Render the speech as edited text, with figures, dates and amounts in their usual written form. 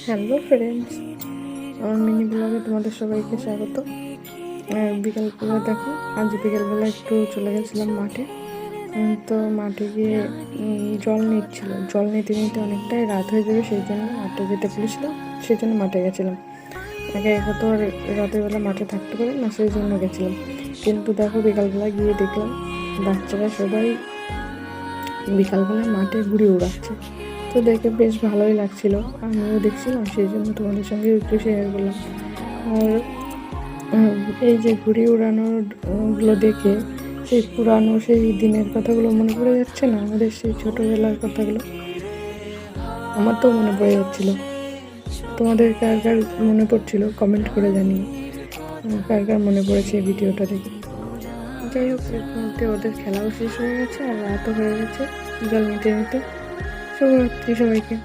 Hello friends, আমার mini ব্লগে তোমাদের সবাইকে স্বাগত। বিকালবেলা দেখো, আজ বিকালবেলা একটু চলে গেছিলাম মাঠে। তো মাঠে গিয়ে জল নিতে নিতে অনেকটাই রাত হয়ে যাবে, সেই জন্য মাঠে যেতে বলেছিলাম, সেই জন্য মাঠে গেছিলাম। একা তো আর রাতের বেলা মাঠে থাকতে পারে না, সেই জন্য গেছিলাম। কিন্তু দেখো, বিকালবেলা গিয়ে দেখলাম বাচ্চারা সবাই বিকালবেলা মাঠে ঘুরে উড়াচ্ছে। তো দেখে বেশ ভালোই লাগছিল, আমিও দেখছিলাম, সেই জন্য তোমাদের সঙ্গে একটু শেয়ার করলাম। আর এই যে ঘুড়ি উড়ানোগুলো দেখে সেই দিনের কথাগুলো মনে পড়ে যাচ্ছে না, আমাদের সেই ছোটোবেলার কথাগুলো। আমার তো মনে পড়ে যাচ্ছিল। তোমাদের কার কার মনে পড়ছিল কমেন্ট করে জানিয়ে, কার কার মনে পড়েছে এই ভিডিওটা দেখে। যাই হোক, এর মধ্যে ওদের খেলাও শেষ হয়ে গেছে আর রাতও হয়ে গেছে জল নিতে নিতে। শুভরাত্রি সবাইকে।